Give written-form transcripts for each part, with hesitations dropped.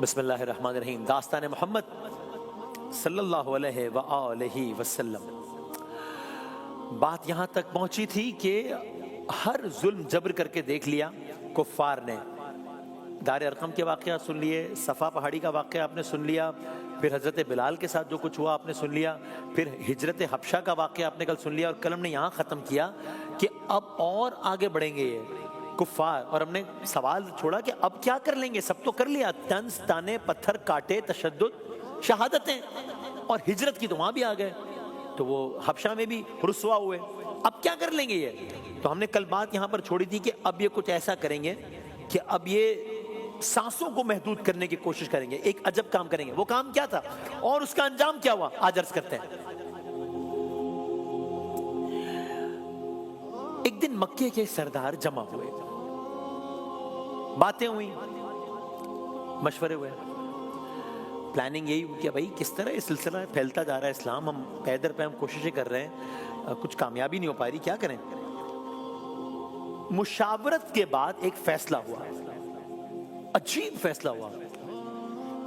بسم اللہ الرحمن الرحیم. داستان محمد صلی اللہ علیہ وآلہ وسلم. بات یہاں تک پہنچی تھی کہ ہر ظلم جبر کر کے دیکھ لیا کفار نے. دار ارقم کے واقعہ سن لیے، صفا پہاڑی کا واقعہ آپ نے سن لیا، پھر حضرت بلال کے ساتھ جو کچھ ہوا آپ نے سن لیا، پھر ہجرت حبشہ کا واقعہ آپ نے کل سن لیا، اور کل ہم نے یہاں ختم کیا کہ اب اور آگے بڑھیں گے یہ کفار. اور ہم نے سوال چھوڑا کہ اب کیا کر لیں گے؟ سب تو کر لیا، طنز تانے پتھر کاٹے تشدد شہادتیں، اور ہجرت کی تو وہاں بھی آ گئے، تو وہ حبشہ میں بھی رسوا ہوئے. اب کیا کر لیں گے یہ؟ تو ہم نے کل بات یہاں پر چھوڑی تھی کہ اب یہ کچھ ایسا کریں گے کہ اب یہ سانسوں کو محدود کرنے کی کوشش کریں گے، ایک عجب کام کریں گے. وہ کام کیا تھا اور اس کا انجام کیا ہوا آج عرض کرتے ہیں. ایک دن مکے کے سردار جمع ہوئے، باتیں ہوئی، مشورے ہوئے، پلاننگ یہی ہوئی کہ بھائی کس طرح یہ سلسلہ پھیلتا جا رہا ہے اسلام، ہم پیدر پہ ہم کوششیں کر رہے ہیں، کچھ کامیابی نہیں ہو پا رہی، کیا کریں. مشاورت کے بعد ایک فیصلہ ہوا، عجیب فیصلہ ہوا،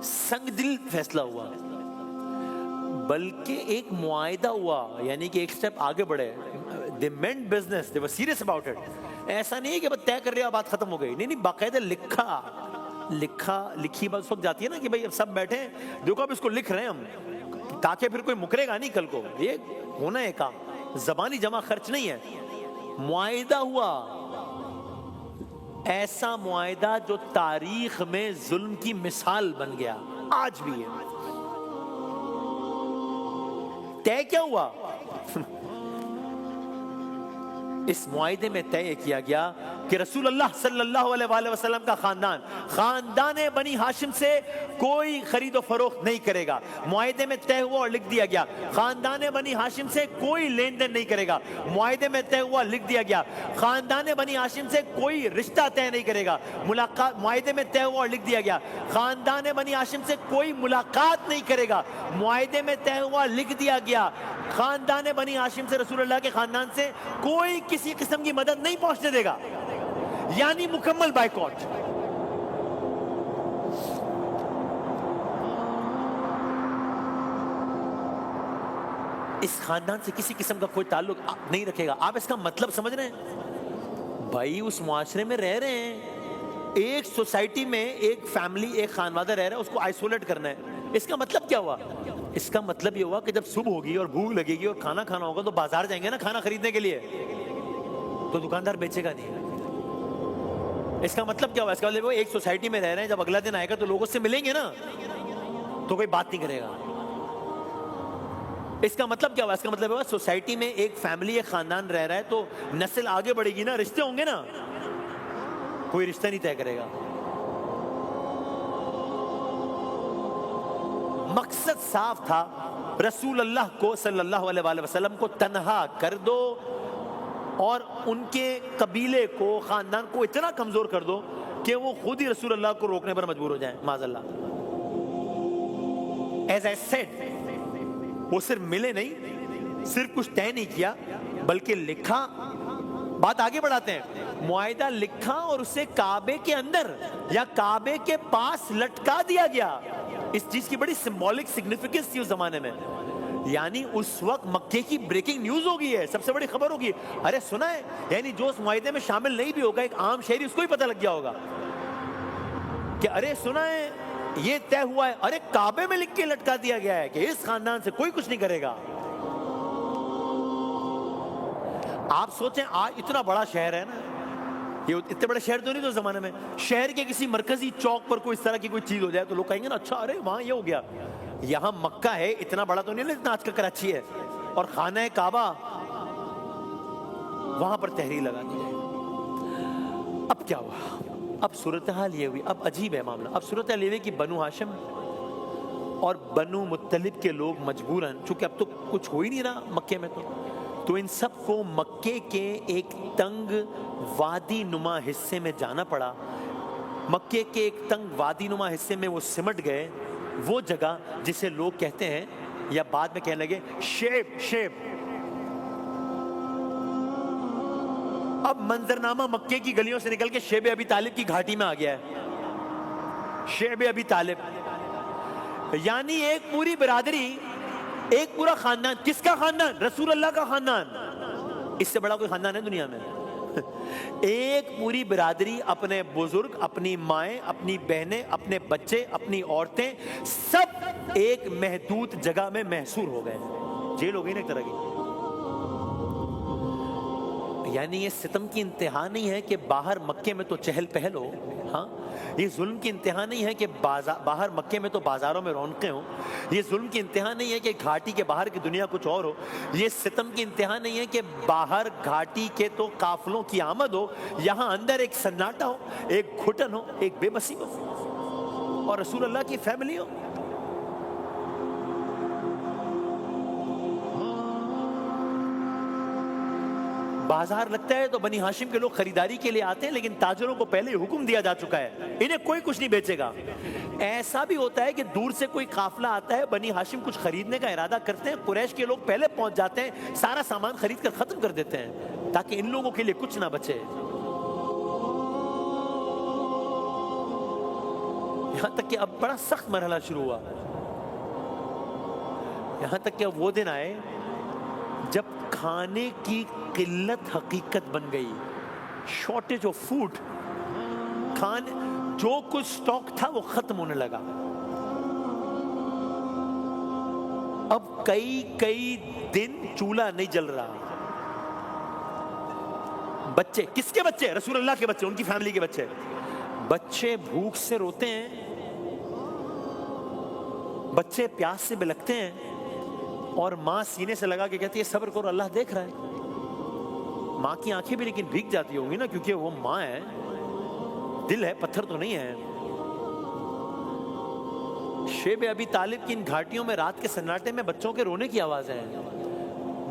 سنگ دل فیصلہ ہوا، بلکہ ایک معاہدہ ہوا، یعنی کہ ایک سٹیپ آگے بڑھے. they meant business, they were serious about it. ایسا نہیں ہے کہ بس طے کر رہے بات ختم ہو گئی، نہیں، باقاعدہ لکھی بات اس وقت جاتی ہے نا کہ بھائی اب سب بیٹھے ہیں، دیکھو اب اس کو لکھ رہے ہیں ہم، تاکہ پھر کوئی مکرے گا نہیں کل کو. یہ ہونا ہے کام، زبانی جمع خرچ نہیں ہے. معاہدہ ہوا، ایسا معاہدہ جو تاریخ میں ظلم کی مثال بن گیا، آج بھی ہے. طے کیا ہوا؟ اس معاہدے میں طے کیا گیا کہ رسول اللہ صلی اللہ علیہ وآلہ وسلم کا خاندان بنی ہاشم سے کوئی خرید و فروخت نہیں کرے گا. معاہدے میں طے ہوا اور لکھ دیا گیا خاندان بنی ہاشم سے کوئی لین دین نہیں کرے گا. معاہدے میں طے ہوا، لکھ دیا گیا خاندان بنی ہاشم سے کوئی رشتہ طے نہیں کرے گا. معاہدے میں طے ہوا اور لکھ دیا گیا خاندان بنی ہاشم سے کوئی ملاقات نہیں کرے گا. معاہدے میں طے ہوا، لکھ دیا گیا خاندان بنی ہاشم سے، رسول اللہ کے خاندان سے کوئی کسی قسم کی مدد نہیں پہنچنے دے گا، یعنی مکمل بائیکاٹ. اس خاندان سے کسی قسم کا کوئی تعلق نہیں رکھے گا. آپ اس کا مطلب سمجھ رہے ہیں؟ بھائی اس معاشرے میں رہ رہے ہیں، ایک سوسائٹی میں ایک فیملی، ایک خانوادہ رہ رہا ہے، اس کو آئسولیٹ کرنا ہے. اس کا مطلب کیا ہوا؟ اس کا مطلب یہ ہوا کہ جب صبح ہوگی اور بھوک لگے گی اور کھانا کھانا ہوگا تو بازار جائیں گے نا کھانا خریدنے کے لیے، تو دکاندار بیچے گا نہیں. اس کا مطلب کیا ہوا؟ اس کا مطلب وہ ایک سوسائٹی میں رہ رہے ہیں، جب اگلا دن آئے گا تو لوگوں سے ملیں گے نا، تو کوئی بات نہیں کرے گا. اس کا مطلب کیا ہوا؟ اس کا مطلب ہوا سوسائٹی میں ایک فیملی، ایک خاندان رہ رہا ہے تو نسل آگے بڑھے گی نا، رشتے ہوں گے نا، کوئی رشتہ نہیں طے کرے گا. مقصد صاف تھا، رسول اللہ کو صلی اللہ علیہ وآلہ وسلم کو تنہا کر دو اور ان کے قبیلے کو، خاندان کو اتنا کمزور کر دو کہ وہ خود ہی رسول اللہ کو روکنے پر مجبور ہو جائیں، معاذ اللہ. ایز آئی سیڈ، وہ صرف ملے نہیں، صرف کچھ طے نہیں کیا، بلکہ لکھا. بات آگے بڑھاتے ہیں. معاہدہ لکھا اور اسے کعبے کے اندر یا کعبے کے پاس لٹکا دیا گیا. اس چیز کی بڑی سمبولک سگنیفیکنس تھی اس زمانے میں، یعنی اس وقت مکے کی بریکنگ نیوز ہوگی ہے، سب سے بڑی خبر ہوگی. ارے سنا ہے، یعنی جو اس معاہدے میں شامل نہیں بھی ہوگا، ایک عام شہری، اس کو ہی پتہ لگ گیا ہوگا کہ ارے سنا ہے یہ طے ہوا ہے، ارے کعبے میں لکھ کے لٹکا دیا گیا ہے کہ اس خاندان سے کوئی کچھ نہیں کرے گا. آپ سوچیں آج اتنا بڑا شہر ہے نا، یہ اتنے بڑے شہر تو نہیں تو زمانے میں، شہر کے کسی مرکزی چوک پر کوئی اس طرح کی کوئی چیز ہو جائے تو لوگ کہیں گے نا اچھا ارے وہاں یہ ہو گیا. یہاں مکہ ہے، اتنا بڑا تو نہیں اتنا آج کا کراچی ہے، اور خانہ کعبہ، وہاں پر تحریر لگا دی جائے. اب کیا ہوا؟ اب صورتحال یہ ہوئی، اب عجیب ہے معاملہ. اب صورتحال یہ ہوئی کہ بنو ہاشم اور بنو مطلب کے لوگ مجبوراً، چونکہ اب تو کچھ ہو ہی نہیں رہا مکے میں، تو ان سب کو مکے کے ایک تنگ وادی نما حصے میں جانا پڑا. مکے کے ایک تنگ وادی نما حصے میں وہ سمٹ گئے، وہ جگہ جسے لوگ کہتے ہیں یا بعد میں کہنے لگے شیب. اب منظرنامہ مکے کی گلیوں سے نکل کے شیب ابی طالب کی گھاٹی میں آ گیا ہے. شعب ابی طالب، یعنی ایک پوری برادری، ایک پورا خاندان. کس کا خاندان؟ رسول اللہ کا خاندان. اس سے بڑا کوئی خاندان ہے دنیا میں؟ ایک پوری برادری، اپنے بزرگ، اپنی مائیں، اپنی بہنیں، اپنے بچے، اپنی عورتیں، سب ایک محدود جگہ میں محصور ہو گئے. جیل ہو گئی نا ایک طرح کی. یعنی یہ ستم کی انتہا نہیں ہے کہ باہر مکے میں تو چہل پہل ہو، ہاں یہ ظلم کی انتہا نہیں ہے کہ باہر مکے میں تو بازاروں میں رونقیں ہوں. یہ ظلم کی انتہا نہیں ہے کہ گھاٹی کے باہر کی دنیا کچھ اور ہو. یہ ستم کی انتہا نہیں ہے کہ باہر گھاٹی کے تو قافلوں کی آمد ہو، یہاں اندر ایک سناٹا ہو، ایک گھٹن ہو، ایک بے بسی ہو، اور رسول اللہ کی فیملی ہو. بازار لگتا ہے تو بنی ہاشم کے لوگ خریداری کے لیے آتے ہیں، لیکن تاجروں کو پہلے ہی حکم دیا جا چکا ہے انہیں کوئی کچھ نہیں بیچے گا. ایسا بھی ہوتا ہے کہ دور سے کوئی قافلہ آتا ہے، بنی ہاشم کچھ خریدنے کا ارادہ کرتے ہیں، قریش کے لوگ پہلے پہنچ جاتے ہیں، سارا سامان خرید کر ختم کر دیتے ہیں تاکہ ان لوگوں کے لیے کچھ نہ بچے. یہاں تک کہ اب بڑا سخت مرحلہ شروع ہوا، یہاں تک کہ اب وہ دن آئے جب کھانے کی قلت حقیقت بن گئی. شارٹیج آف فوڈ، کھانے جو کچھ سٹاک تھا وہ ختم ہونے لگا. اب کئی دن چولہا نہیں جل رہا. بچے، کس کے بچے؟ رسول اللہ کے بچے، ان کی فیملی کے بچے. بچے بھوک سے روتے ہیں، بچے پیاس سے بلکتے ہیں، اور ماں سینے سے لگا کے کہتی ہے صبر کرو اللہ دیکھ رہا ہے. ماں کی آنکھیں بھی لیکن بھیگ جاتی ہوں گی نا، کیونکہ وہ ماں ہے، دل ہے، پتھر تو نہیں ہے. شیب ابی طالب کی ان گھاٹیوں میں رات کے سناٹے میں بچوں کے رونے کی آوازیں ہیں.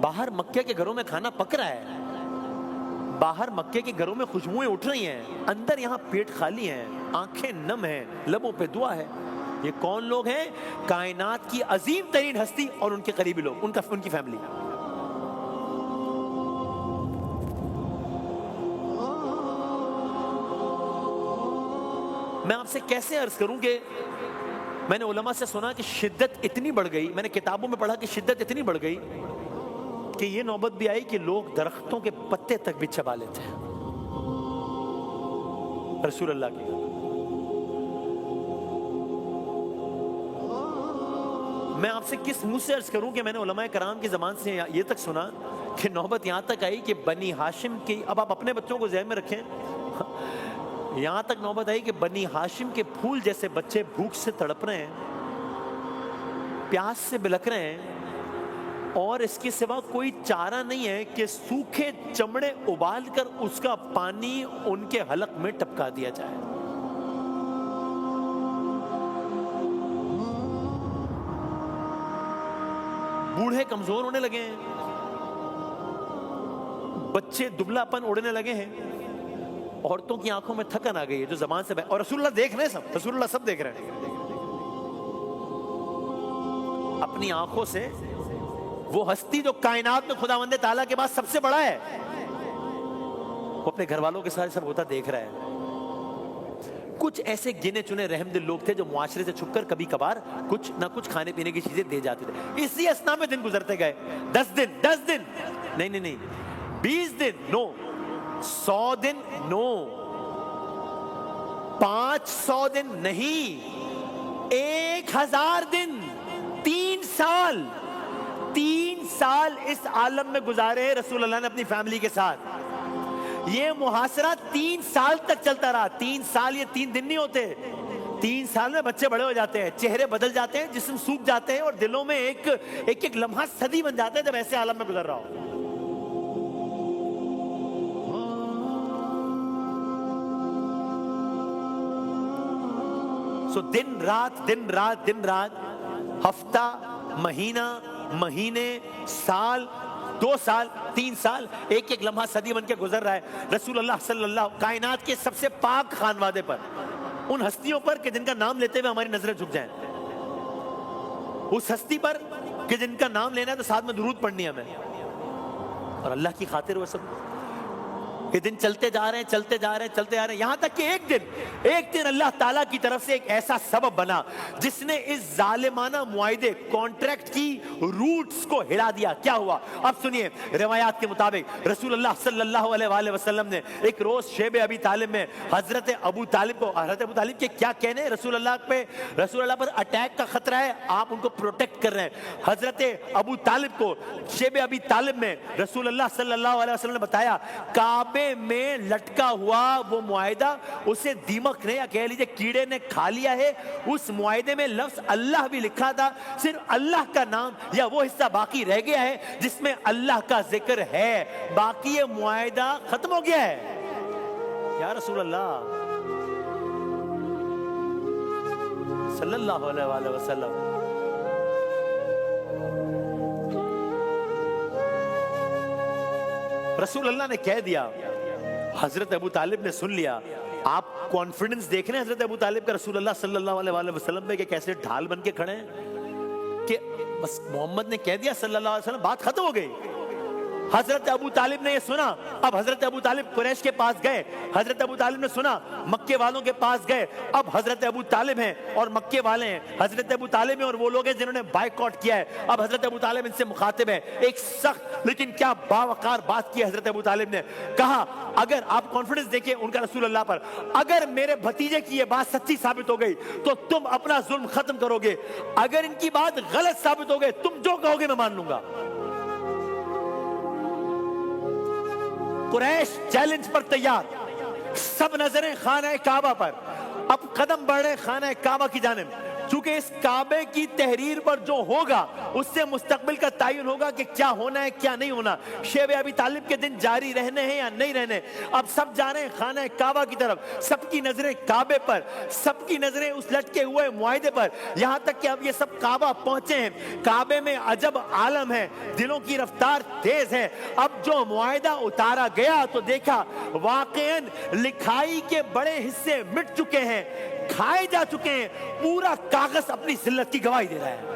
باہر مکے کے گھروں میں کھانا پک رہا ہے، باہر مکے کے گھروں میں خوشبوئیں اٹھ رہی ہیں، اندر یہاں پیٹ خالی ہیں، آنکھیں نم ہیں، لبوں پہ دعا ہے. یہ کون لوگ ہیں؟ کائنات کی عظیم ترین ہستی اور ان کے قریبی لوگ، ان کی فیملی. میں آپ سے کیسے عرض کروں کہ میں نے علماء سے سنا کہ شدت اتنی بڑھ گئی، میں نے کتابوں میں پڑھا کہ شدت اتنی بڑھ گئی کہ یہ نوبت بھی آئی کہ لوگ درختوں کے پتے تک بھی چبا لیتے ہیں رسول اللہ کی. میں آپ سے کس منہ سے عرض کروں کہ میں نے علماء کرام کی زبان سے یہ تک سنا کہ نوبت یہاں تک آئی کہ بنی ہاشم کی، اب آپ اپنے بچوں کو ذہن میں رکھیں، یہاں تک نوبت آئی کہ بنی ہاشم کے پھول جیسے بچے بھوک سے تڑپ رہے ہیں، پیاس سے بلک رہے ہیں، اور اس کے سوا کوئی چارہ نہیں ہے کہ سوکھے چمڑے ابال کر اس کا پانی ان کے حلق میں ٹپکا دیا جائے. بوڑھے کمزور ہونے لگے ہیں، بچے دبلا پن اڑنے لگے ہیں، عورتوں کی آنکھوں میں تھکن آ گئی ہے جو زبان سے اور رسول اللہ دیکھ رہے ہیں، رسول اللہ سب دیکھ رہے ہیں. اپنی آنکھوں سے وہ ہستی جو کائنات میں خداوند تعالیٰ کے بعد سب سے بڑا ہے، وہ اپنے گھر والوں کے ساتھ سب ہوتا دیکھ رہا ہے. کچھ ایسے گنے چنے رحم دل لوگ تھے جو معاشرے سے چھپ کر کبھی کبھار کچھ نہ کچھ کھانے پینے کی چیزیں دے جاتے تھے. اسی اسنا میں دن گزرتے گئے، 10 دن نہیں 20 دن نو، 100 دن نو، 500 دن نہیں، 1000 دن، 3 سال اس عالم میں گزارے رسول اللہ نے اپنی فیملی کے ساتھ. یہ محاصرہ 3 سال تک چلتا رہا. 3 سال، یہ 3 دن نہیں ہوتے. 3 سال میں بچے بڑے ہو جاتے ہیں، چہرے بدل جاتے ہیں، جسم سوکھ جاتے ہیں، اور دلوں میں ایک لمحہ صدی بن جاتا ہے جب ایسے عالم میں گزر رہا ہو. سو دن رات، ہفتہ، مہینہ، مہینے، سال، 2 سال، 3 سال، ایک لمحہ صدی بن کے گزر رہا ہے. رسول اللہ صلی اللہ کائنات کے سب سے پاک خانوادے پر، ان ہستیوں پر کہ جن کا نام لیتے ہوئے ہماری نظریں جھک جائیں، اس ہستی پر کہ جن کا نام لینا ہے تو ساتھ میں درود پڑھنی ہے ہمیں، اور اللہ کی خاطر وہ سب یہ دن چلتے جا رہے ہیں چلتے جا رہے ہیں چلتے جا رہے ہیں، یہاں تک کہ ایک دن اللہ تعالیٰ کی طرف سے ایک ایسا سبب بنا جس نے اس ظالمانہ معاہدے کانٹریکٹ کی روٹس کو ہلا دیا۔ کیا ہوا؟ اب سنیے، روایات کے مطابق رسول اللہ صلی اللہ علیہ وآلہ وسلم نے ایک روز شیب ابی طالب میں حضرت ابو طالب کو، حضرت ابو طالب کے کیا کہنے، رسول اللہ پر اٹیک کا خطرہ ہے، آپ ان کو پروٹیکٹ کر رہے ہیں۔ حضرت ابو طالب کو شیب ابی طالب میں رسول اللہ صلی اللہ علیہ وسلم نے بتایا کعبے میں لٹکا ہوا وہ معاہدہ، اسے دیمک نے یا کہہ لیجئے کیڑے نے کھا لیا ہے۔ اس معاہدے میں لفظ اللہ بھی لکھا تھا، صرف اللہ کا نام یا وہ حصہ باقی رہ گیا ہے جس میں اللہ کا ذکر ہے، باقی یہ معاہدہ ختم ہو گیا ہے۔ یا رسول اللہ صلی اللہ علیہ وآلہ وسلم، رسول اللہ نے کہہ دیا، حضرت ابو طالب نے سن لیا۔ آپ کانفیڈنس دیکھ رہے ہیں حضرت ابو طالب کا رسول اللہ صلی اللہ علیہ وآلہ وسلم میں کہ کیسے ڈھال بن کے کھڑے ہیں کہ بس محمد نے کہہ دیا صلی اللہ علیہ وسلم، بات ختم ہو گئی۔ حضرت ابو طالب نے یہ سنا، اب حضرت ابو طالب قریش کے پاس گئے، حضرت ابو طالب نے سنا مکے والوں کے پاس گئے، اب حضرت ابو طالب ہیں اور مکے والے ہیں، حضرت ابو طالب ہیں اور وہ لوگ ہیں جنہوں نے بائیکاٹ کیا ہے، اب حضرت ابو طالب ان سے مخاطب ہے۔ ایک سخت لیکن کیا باوقار بات کی حضرت ابو طالب نے، کہا اگر آپ کانفیڈنس دیکھیں ان کا رسول اللہ پر، اگر میرے بھتیجے کی یہ بات سچی ثابت ہو گئی تو تم اپنا ظلم ختم کرو گے، اگر ان کی بات غلط ثابت ہو گئی تم جو کہو گے میں مان لوں گا۔ قریش چیلنج پر تیار، سب نظریں خانہ کعبہ پر، اب قدم بڑھ رہے خانہ کعبہ کی جانب، چونکہ اس کعبے کی تحریر پر جو ہوگا اس سے مستقبل کا تعین ہوگا کہ کیا ہونا ہے کیا نہیں ہونا، شیب ابی طالب کے دن جاری رہنے ہیں یا نہیں رہنے۔ اب سب جا رہے ہیں خانہ کعبہ کی طرف، سب کی نظریں کعبے پر، سب کی نظریں اس لٹکے ہوئے معاہدے پر، یہاں تک کہ اب یہ سب کعبہ پہنچے ہیں۔ کعبے میں عجب عالم ہے، دلوں کی رفتار تیز ہے۔ اب جو معاہدہ اتارا گیا تو دیکھا واقعاً لکھائی کے بڑے حصے مٹ چکے ہیں، کھائے جا چکے ہیں، پورا کاغذ اپنی ذلت کی گواہی دے رہا ہے۔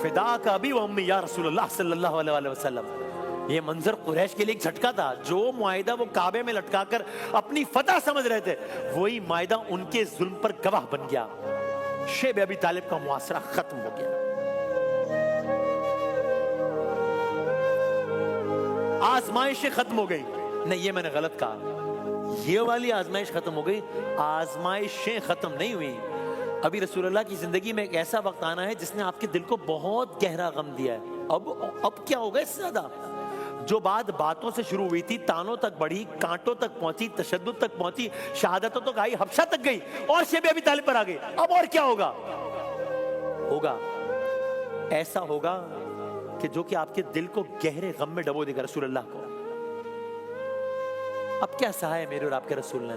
فداک ابی و امی یا رسول اللہ صلی اللہ علیہ وسلم۔ یہ منظر قریش کے لیے ایک جھٹکا تھا، جو معاہدہ وہ کعبے میں لٹکا کر اپنی فتح سمجھ رہے تھے وہی معاہدہ ان کے ظلم پر گواہ بن گیا۔ شیب ابی طالب کا معاشرہ ختم ہو گیا، آزمائشیں ختم ہو گئی۔ نہیں، یہ میں نے غلط کہا، یہ والی آزمائش ختم ہو گئی، آزمائشیں ختم نہیں ہوئی۔ ابھی رسول اللہ کی زندگی میں ایک ایسا وقت آنا ہے جس نے آپ کے دل کو بہت گہرا غم دیا ہے۔ اب کیا ہوگا اس سے زیادہ؟ جو بات باتوں سے شروع ہوئی تھی، تانوں تک بڑھی، کانٹوں تک پہنچی، تشدد تک پہنچی، شہادتوں تک آئی، حبشہ تک گئی اور شیب ابی طالب پر آ گئی۔ اب اور کیا ہوگا؟ ایسا ہوگا کہ جو کہ آپ کے دل کو گہرے غم میں ڈبو دے گا۔ رسول اللہ کو اب کیا سہا ہے میرے اور آپ کے رسول نے؟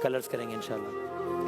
کلرز کریں گے انشاءاللہ۔